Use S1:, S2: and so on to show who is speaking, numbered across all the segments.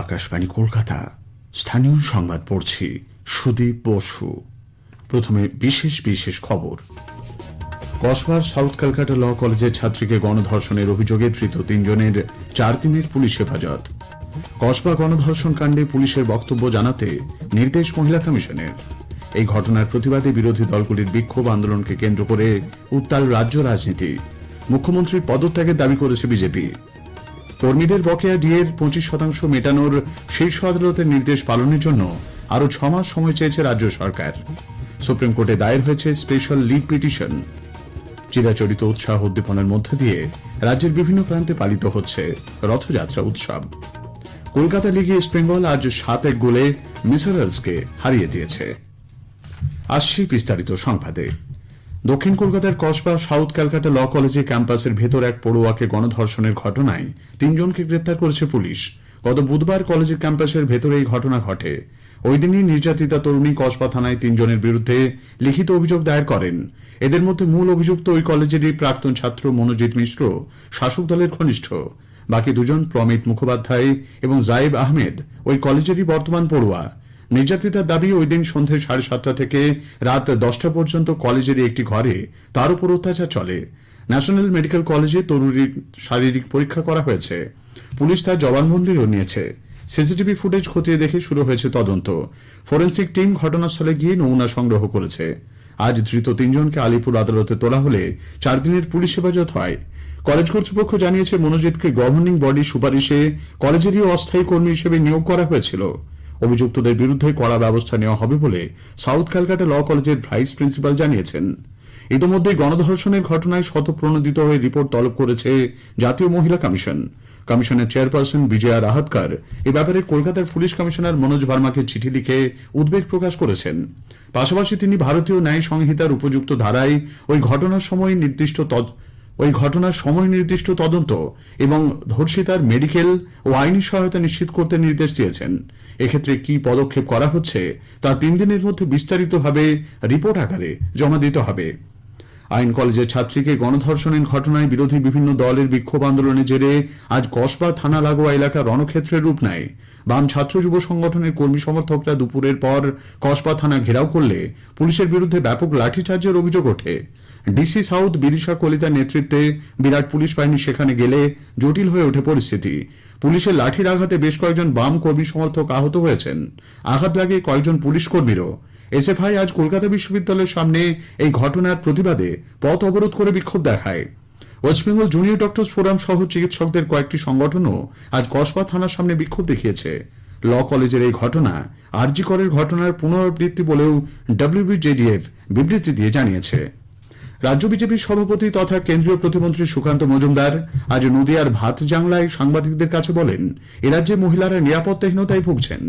S1: আকাশবাণী কলকাতা। স্থানীয় সংবাদ পড়ছি সুদীপ বসু। প্রথমে বিশেষ বিশেষ খবর। কসবার সাউথ ক্যালকাটা ল কলেজের ছাত্রীকে গণধর্ষণের অভিযোগে ধৃত 3 জনের 4 দিনের পুলিশ হেফাজত। কসবা গণধর্ষণ কাণ্ডে পুলিশের বক্তব্য জানাতে নির্দেশ মহিলা কমিশনের। এই ঘটনার প্রতিবাদে বিরোধী দলগুলির বিক্ষোভ আন্দোলনকে কেন্দ্র করে উত্তাল রাজ্য রাজনীতি। মুখ্যমন্ত্রীর পদত্যাগের দাবি করেছে বিজেপি। কর্মীদের বকেয়া ডিএর 25% মেটানোর শীর্ষ আদালতের নির্দেশ পালনের জন্য আরও 6 মাস সময় চেয়েছে রাজ্য সরকার। সুপ্রিম কোর্টে দায়ের হয়েছে স্পেশাল লিভ পিটিশন। চিরাচরিত উৎসাহ উদ্দীপনার মধ্য দিয়ে রাজ্যের বিভিন্ন প্রান্তে পালিত হচ্ছে রথযাত্রা উৎসব। কলকাতা লিগে ইস্ট বেঙ্গল আজ 7-1 গোলে মিসারার্সকে হারিয়ে দিয়েছে। আসছি বিস্তারিত সংবাদে। দক্ষিণ কলকাতার কসবা সাউথ ক্যালকাটা ল কলেজে ক্যাম্পাসের ভেতর এক পড়ুয়াকে গণধর্ষণের ঘটনায় 3 জনকে গ্রেপ্তার করেছে পুলিশ। গত বুধবার কলেজের ক্যাম্পাসের ভেতরে এই ঘটনা ঘটে। ওই দিনই নির্যাতিতা তরুণী কসবা থানায় 3 জনের বিরুদ্ধে লিখিত অভিযোগ দায়ের করেন। এদের মধ্যে মূল অভিযুক্ত ওই কলেজেরই প্রাক্তন ছাত্র মনোজিৎ মিশ্র, শাসক দলের ঘনিষ্ঠ। বাকি 2 জন প্রমিত মুখোপাধ্যায় এবং জায়েব আহমেদ ওই কলেজেরই বর্তমান পড়ুয়া। নির্যাতিতার দাবি, ওই দিন সন্ধ্যে 7:30 থেকে রাত 10টা পর্যন্ত কলেজের একটি ঘরে তার উপর অত্যাচার চলে। ন্যাশনাল মেডিকেল কলেজে তরুণীর শারীরিক পরীক্ষা করা হয়েছে। পুলিশ তার জবানবন্দিও নিয়েছে। সিসিটিভি ফুটেজ খতিয়ে দেখে শুরু হয়েছে তদন্ত। ফরেন্সিক টিম ঘটনাস্থলে গিয়ে নমুনা সংগ্রহ করেছে। আজ ধৃত 3 জনকে আলিপুর আদালতে তোলা হলে 4 দিনের পুলিশ হেফাজত হয়। কলেজ কর্তৃপক্ষ জানিয়েছে, মনোজিৎকে গভর্নিং বডি সুপারিশে কলেজেরই অস্থায়ী কর্মী হিসেবে নিয়োগ করা হয়েছিল। অভিযুক্তদের বিরুদ্ধে কড়া ব্যবস্থা নেওয়া হবে বলে সাউথ ক্যালকাটা ল কলেজের ভাইস প্রিন্সিপাল জানিয়েছেন। ইতিমধ্যে গণধর্ষণের ঘটনায় স্বতঃপ্রণোদিত হয়ে রিপোর্ট তলব করেছে জাতীয় মহিলা কমিশন। কমিশনের চেয়ারপারসন বিজয়া রাহাতকর এ ব্যাপারে কলকাতার পুলিশ কমিশনার মনোজ ভার্মাকে চিঠি লিখে উদ্বেগ প্রকাশ করেছেন। পাশাপাশি তিনি ভারতীয় ন্যায় সংহিতার উপযুক্ত ধারায় ওই ঘটনার সময় নির্দিষ্ট তদন্ত এবং ধর্ষিতার মেডিকেল ও আইনি সহায়তা নিশ্চিত করতে নির্দেশ দিয়েছেন। এক্ষেত্রে কি পদক্ষেপ করা হচ্ছে তা 3 দিনের মধ্যে বিস্তারিতভাবে রিপোর্ট আকারে জমা দিতে হবে। আইন কলেজের ছাত্রীকে গণধর্ষণের ঘটনায় বিরোধী বিভিন্ন দলের বিক্ষোভ আন্দোলনের জেরে আজ কসবা থানা লাগোয়া এলাকা রণক্ষেত্রের রূপ নেয়। বাম ছাত্র যুব সংগঠনের কর্মী সমর্থকরা দুপুরের পর কসবা থানা ঘেরাও করলে পুলিশের বিরুদ্ধে ব্যাপক লাঠিচার্জের অভিযোগ ওঠে। ডিসি সাউথ বিদিশা কলিতার নেতৃত্বে বিরাট পুলিশ বাহিনী সেখানে গেলে জটিল হয়ে ওঠে পরিস্থিতি। পুলিশের লাঠির আঘাতে বেশ কয়েকজন বাম কর্মী সমর্থক আহত হয়েছেন। আঘাত লাগে কয়েকজন পুলিশ কর্মীরও। এসএফআই আজ কলকাতা বিশ্ববিদ্যালয়ের সামনে এই ঘটনার প্রতিবাদে পথ অবরোধ করে বিক্ষোভ দেখায়। West Bengal junior doctors forum সহ চিকিৎসকদের কয়েকটি সংগঠনও আজ কসবা থানার সামনে বিক্ষোভ দেখিয়েছে। ল কলেজের এই ঘটনা আরজি করের ঘটনার পুনরাবৃত্তি বলেও WBJDF বিবৃতি দিয়ে জানিয়েছে। রাজ্য বিজেপির সভাপতি তথা কেন্দ্রীয় প্রতিমন্ত্রী সুকান্ত মজুমদার আজ নদিয়ার ভাতজাংলায় সাংবাদিকদের কাছে বলেন, এ রাজ্যে মহিলারা নিরাপত্তাহীনতায় ভুগছেন।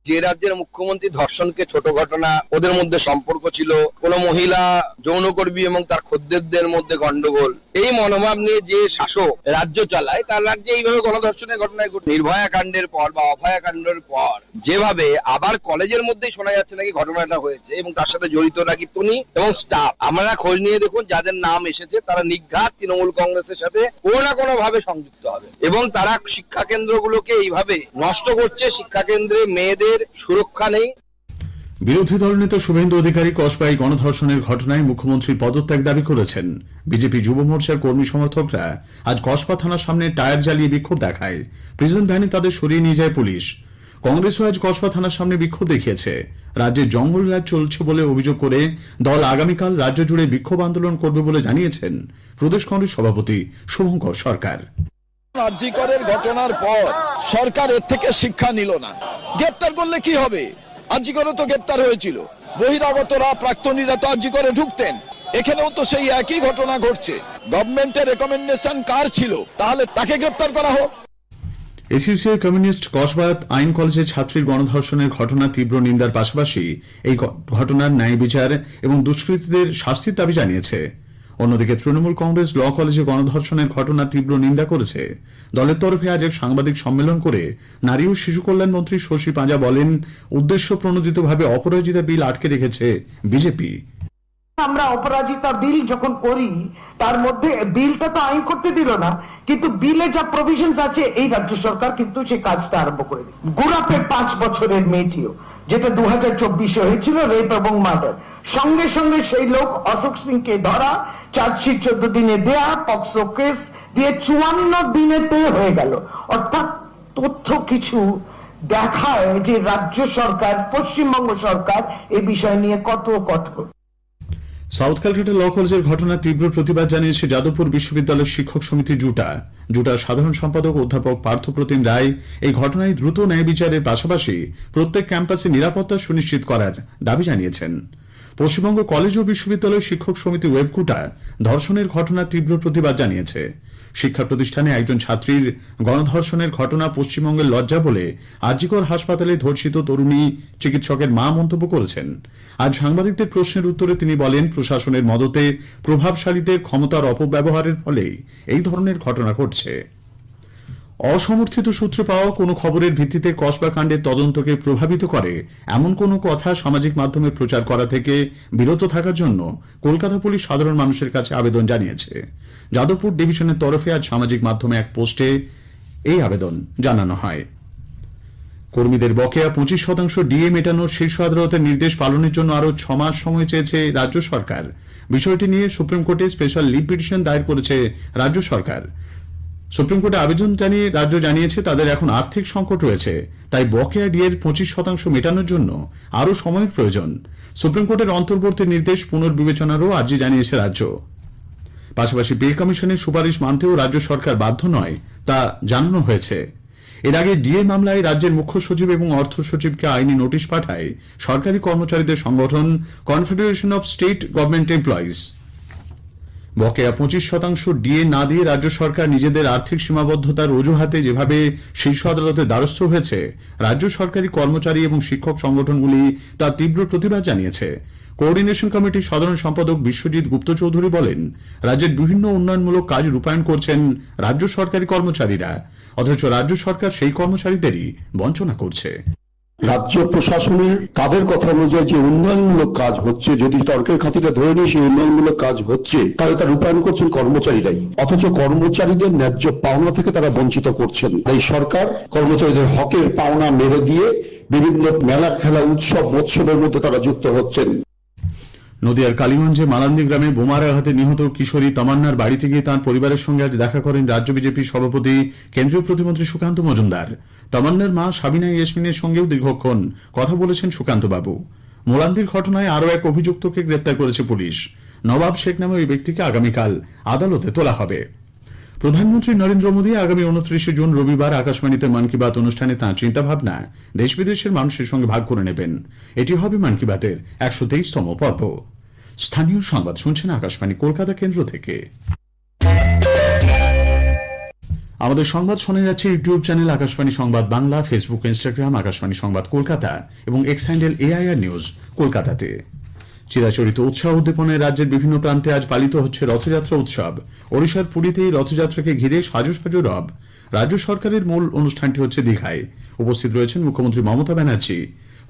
S2: যে রাজ্যের মুখ্যমন্ত্রী ধর্ষণকে ছোট ঘটনা, ওদের মধ্যে সম্পর্ক ছিল, কোন মহিলা যৌনকর্মী এবং তার খদ্দেরদের মধ্যে গন্ডগোল, এই মনোভাব নিয়ে যে শাসক রাজ্য চালায়, তার রাজ্যে এইভাবে গণধর্ষণের ঘটনায় নির্ভয়া কাণ্ডের পর বা অভয়া কাণ্ডের পর যেভাবে আবার কলেজের মধ্যেই শোনা যাচ্ছে নাকি ঘটনাটা হয়েছে এবং তার সাথে জড়িত নাকি টুনি এবং স্টাফ। আপনারা খোঁজ নিয়ে দেখুন, যাদের নাম এসেছে তারা নিঘাত তৃণমূল কংগ্রেসের সাথে কোনো না কোনো ভাবে সংযুক্ত হবে এবং তারা শিক্ষা কেন্দ্রগুলোকে এইভাবে নষ্ট করছে। শিক্ষা কেন্দ্রে মেয়েদের সুরক্ষা নেই।
S1: বিরোধী দলনেতা শুভেন্দু অধিকারী কসবায় গণধর্ষণের ঘটনায় মুখ্যমন্ত্রীর পদত্যাগ দাবি করেছেন। বিজেপি যুব মোর্চার কর্মী সমর্থকরা আজ কসবা থানার সামনে টায়ার জ্বালিয়ে বিক্ষোভ দেখায়। প্রিজন ভ্যানে তাদের সরিয়ে নিয়ে যায় পুলিশ। কংগ্রেসও আজ কসবা থানার সামনে বিক্ষোভ দেখিয়েছে। রাজ্যে জঙ্গলরাজ চলছে বলে অভিযোগ করে দল আগামীকাল রাজ্য জুড়ে বিক্ষোভ আন্দোলন করবে বলে জানিয়েছেন প্রদেশ কংগ্রেস সভাপতি শুভঙ্কর সরকার।
S3: আরজি করের ঘটনার পর সরকার এর থেকে শিক্ষা নিল না। গ্রেপ্তার করলে কি হবে? আরজি করে তো গ্রেপ্তার হয়েছিল, বহিরাগতরা প্রাক্তনীরা তো আরজি করে ঢুকতেন। এখানেও তো সেই একই ঘটনা ঘটছে। গভর্নমেন্টের রেকমেন্ডেশন কার ছিল, তাহলে তাকে গ্রেপ্তার করা হোক।
S1: এসইউসিআই কমিউনিস্ট কসবা আইন কলেজের ছাত্রীর গণধর্ষণের ঘটনা তীব্র নিন্দার পাশাপাশি এই ঘটনার ন্যায় বিচার এবং দুষ্কৃতীদের শাস্তির দাবি জানিয়েছে। অন্যদিকে তৃণমূল কংগ্রেস ল কলেজে গণধর্ষণের ঘটনা তীব্র নিন্দা করেছে। দলের তরফে আজ এক সাংবাদিক সম্মেলন করে নারী ও শিশু কল্যাণ মন্ত্রী শশী পাঁজা বলেন, উদ্দেশ্য প্রণোদিতভাবে অপরাজিতা বিল আটকে রেখেছে বিজেপি।
S4: আমরা অপরাজিতা বিল যখন করি তার মধ্যে বিলটা তো আইন করতে দিল না, কিন্তু বিলে যা প্রভিশনস আছে এই রাজ্য সরকার কিন্তু সেই কাজটা আরম্ভ করে দিল। গুড়াপের 5 বছরের মেয়েটিও, যেটা 2024 হয়েছিল, রেপ এবং মার্ডার, সঙ্গে সঙ্গে সেই লোক অশোক সিংকে ধরা, চার্জশিট 14 দিনে দেয়া, পক্সো কেস দিয়ে 54 দিনেতে হয়ে গেল। অর্থাৎ তথ্য কিছু দেখায় যে রাজ্য সরকার, পশ্চিমবঙ্গ সরকার এই বিষয় নিয়ে কত কঠোর।
S1: সাউথ ক্যালকাটা ল কলেজের ঘটনার তীব্র প্রতিবাদ জানিয়েছে যাদবপুর বিশ্ববিদ্যালয়ের শিক্ষক সমিতি জুটার সাধারণ সম্পাদক অধ্যাপক পার্থপ্রতিম রায় এই ঘটনায় দ্রুত ন্যায় বিচারের পাশাপাশি প্রত্যেক ক্যাম্পাসে নিরাপত্তা সুনিশ্চিত করার দাবি জানিয়েছেন। পশ্চিমবঙ্গ কলেজ ও বিশ্ববিদ্যালয় শিক্ষক সমিতি ওয়েবকুটা ধর্ষণের ঘটনার তীব্র প্রতিবাদ জানিয়েছে। শিক্ষা প্রতিষ্ঠানে একজন ছাত্রীর গণধর্ষণের ঘটনা পশ্চিমবঙ্গের লজ্জা বলে আরজিকর হাসপাতালে ধর্ষিত তরুণী চিকিৎসকের মা মন্তব্য করেছেন। আজ সাংবাদিকদের প্রশ্নের উত্তরে তিনি বলেন, প্রশাসনের মদতে প্রভাবশালীদের ক্ষমতার অপব্যবহারের ফলে এই ধরনের ঘটনা ঘটছে। অসমর্থিত সূত্রে পাওয়া কোনো খবরের ভিত্তিতে কসবা কাণ্ডের তদন্তকে প্রভাবিত করে এমন কোনো কথা সামাজিক মাধ্যমে প্রচার করা থেকে বিরত থাকার জন্য কলকাতা পুলিশ সাধারণ মানুষের কাছে আবেদন জানিয়েছে। যাদবপুর ডিভিশনের তরফে আজ সামাজিক মাধ্যমে এক পোস্টে এই আবেদন জানানো হয়। কর্মীদের বকেয়া 25% ডিএ মেটানোর শীর্ষ আদালতের নির্দেশ পালনের জন্য আরও 6 মাস সময় চেয়েছে রাজ্য সরকার। বিষয়টি নিয়ে সুপ্রিম কোর্টে স্পেশাল লিভ পিটিশন দায়ের করেছে রাজ্য সরকার। সুপ্রিম কোর্টে আবেদন জানিয়ে রাজ্য জানিয়েছে তাদের এখন আর্থিক সংকট রয়েছে, তাই বকেয়া ডিএর 25% মেটানোর জন্য আরও সময়ের প্রয়োজন। সুপ্রিম কোর্টের অন্তর্বর্তী নির্দেশ পুনর্বিবেচনারও আর্জি জানিয়েছে রাজ্য। পাশাপাশি পে কমিশনের সুপারিশ মানতেও রাজ্য সরকার বাধ্য নয় তা জানানো হয়েছে। এর আগে ডিএ মামলায় রাজ্যের মুখ্য সচিব এবং অর্থ সচিবকে আইনি নোটিশ পাঠায় সরকারি কর্মচারীদের সংগঠন confederation of state government employees. বকেয়া 25% ডিএ না দিয়ে রাজ্য সরকার নিজেদের আর্থিক সীমাবদ্ধতার অজুহাতে যেভাবে শীর্ষ আদালতের দ্বারস্থ হয়েছে, রাজ্য সরকারি কর্মচারী এবং শিক্ষক সংগঠনগুলি তার তীব্র প্রতিবাদ জানিয়েছে। কোঅর্ডিনেশন কমিটির সাধারণ সম্পাদক বিশ্বজিৎ গুপ্ত চৌধুরী বলেন, রাজ্যের বিভিন্ন উন্নয়নমূলক কাজ রূপায়ণ করছেন রাজ্য সরকারি কর্মচারীরা, অথচ রাজ্য সরকার সেই কর্মচারীদেরই বঞ্চনা করছে।
S5: রাজ্য প্রশাসনের তাদের কথা অনুযায়ী যে উন্নয়নমূলক কাজ হচ্ছে, যদি তর্কের খাতিরে ধরে নিয়ে সেই উন্নয়নমূলক কাজ হচ্ছে, তাহলে তা রূপায়ণ করছেন কর্মচারীরাই, অথচ কর্মচারীদের ন্যায্য পাওনা থেকে তারা বঞ্চিত করছেন। এই সরকার কর্মচারীদের হকের পাওনা মেরে দিয়ে বিভিন্ন মেলা খেলা উৎসব মৎসবের মধ্যে তারা যুক্ত হচ্ছেন।
S1: নদিয়ার কালীগঞ্জে মালান্দি গ্রামে বোমার আঘাতে নিহত কিশোরী তমান্নার বাড়িতে গিয়ে তাঁর পরিবারের সঙ্গে আজ দেখা করেন রাজ্য বিজেপির সভাপতি কেন্দ্রীয় প্রতিমন্ত্রী সুকান্ত মজুমদার। তমান্নার মা সাবিনা ইয়াসমিনের সঙ্গেও দীর্ঘক্ষণ কথা বলেছেন সুকান্তবাবু। মোলান্দির ঘটনায় আরও এক অভিযুক্তকে গ্রেপ্তার করেছে পুলিশ। নবাব শেখ নামে ওই ব্যক্তিকে আগামীকাল আদালতে তোলা হবে। প্রধানমন্ত্রী নরেন্দ্র মোদী আগামী 29 জুন রবিবার আকাশবাণীতে মন কি বাত অনুষ্ঠানে তাঁর চিন্তাভাবনা দেশ বিদেশের মানুষের সঙ্গে ভাগ করে নেবেন। এটি হবে মন কি বাতের 123তম পর্ব। স্থানীয় সংবাদ শুনছেন আকাশবাণী কলকাতা কেন্দ্র থেকে। আমাদের সংবাদ শোনা যাচ্ছে ইউটিউব চ্যানেল আকাশবাণী সংবাদ বাংলা, ফেসবুক, ইনস্টাগ্রাম আকাশবাণী সংবাদ কলকাতা এবং এক্স হ্যান্ডেল এআইআর নিউজ কলকাতাতে। চিরাচরিত উৎসাহ উদ্দীপনায় রাজ্যের বিভিন্ন প্রান্তে আজ পালিত হচ্ছে রথযাত্রা উৎসব। ওড়িশার পুরীতে এই রথযাত্রাকে ঘিরে সাজো সাজো রব। রাজ্য সরকারের মূল অনুষ্ঠানটি হচ্ছে দীঘায়। উপস্থিত রয়েছেন মুখ্যমন্ত্রী মমতা ব্যানার্জি।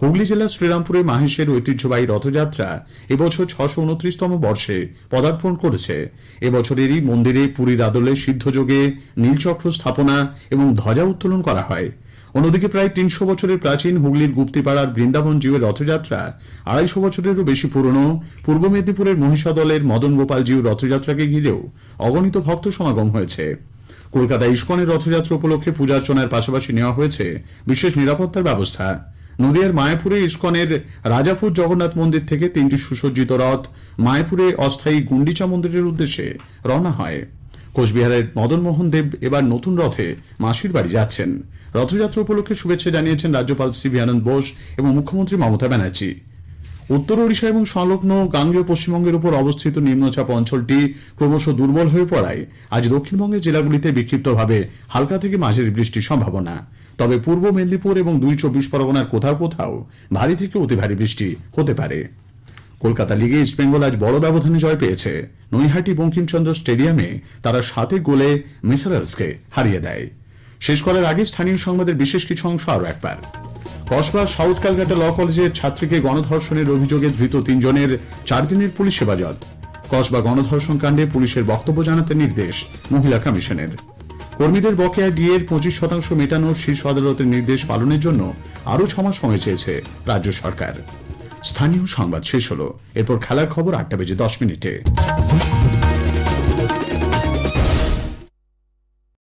S1: হুগলি জেলার শ্রীরামপুরে মাহেশের ঐতিহ্যবাহী রথযাত্রা এবছর 629তম বর্ষে পদার্পণ করেছে। এবছরেরই মন্দিরে পুরীর আদলে সিদ্ধযোগে নীলচক্র স্থাপনা এবং ধ্বজা উত্তোলন করা হয়। অন্যদিকে প্রায় 300 বছরের প্রাচীন হুগলির গুপ্তিপাড়ার বৃন্দাবন জিউর রথযাত্রা 250 বছরেরও বেশি পুরনো পূর্ব মেদিনীপুরের মহিষাদলের মদন গোপাল জিউর রথযাত্রাকে ঘিরেও অগণিত ভক্ত সমাগম হয়েছে। কলকাতা ইস্কনের রথযাত্রা উপলক্ষে পূজার্চনার পাশাপাশি নেওয়া হয়েছে বিশেষ নিরাপত্তার ব্যবস্থা। নদিয়ার মায়াপুরে ইস্কনের রাজাপুর জগন্নাথ মন্দির থেকে 3টি সুসজ্জিত রথ মায়াপুরে অস্থায়ী গুন্ডিচা মন্দিরের উদ্দেশ্যে রওনা হয়। কোচবিহারের মদনমোহন দেব এবার নতুন রথে মাসির বাড়ি যাচ্ছেন। রথযাত্রা উপলক্ষে শুভেচ্ছা জানিয়েছেন রাজ্যপাল সিভি আনন্দ বোস এবং মুখ্যমন্ত্রী মমতা ব্যানার্জি। উত্তর ওড়িশা এবং সংলগ্ন গাঙ্গেয় পশ্চিমবঙ্গের উপর অবস্থিত নিম্নচাপ অঞ্চলটি ক্রমশ দুর্বল হয়ে পড়ায় আজ দক্ষিণবঙ্গের জেলাগুলিতে বিক্ষিপ্তভাবে হালকা থেকে মাঝারি বৃষ্টির সম্ভাবনা। তবে পূর্ব মেদিনীপুর এবং 24 পরগনার কোথাও কোথাও ভারী থেকে অতি ভারী বৃষ্টি হতে পারে। কলকাতা লিগে ইস্টবেঙ্গল আজ বড় ব্যবধানে জয় পেয়েছে। নৈহাটি বঙ্কিমচন্দ্র স্টেডিয়ামে তারা 7 গোলে মিসারালসকে হারিয়ে দেয়। শেষ করার আগে স্থানীয় সংবাদের বিশেষ কিছু অংশ আরও একবার। কসবা সাউথ ক্যালকাটা ল কলেজের ছাত্রীকে গণধর্ষণের অভিযোগে ধৃত 3 জনের 4 দিনের পুলিশ হেফাজত। কসবা গণধর্ষণ কাণ্ডে পুলিশের বক্তব্য জানাতে নির্দেশ মহিলা কমিশনের। কর্মীদের বকেয়া ডিএর 25% মেটানোর শীর্ষ আদালতের নির্দেশ পালনের জন্য আরও 6 মাস সময় চেয়েছে রাজ্য সরকার। স্থানীয় সংবাদ শেষ হলো, এরপর খেলার খবর 8টা বেজে 10 মিনিটে।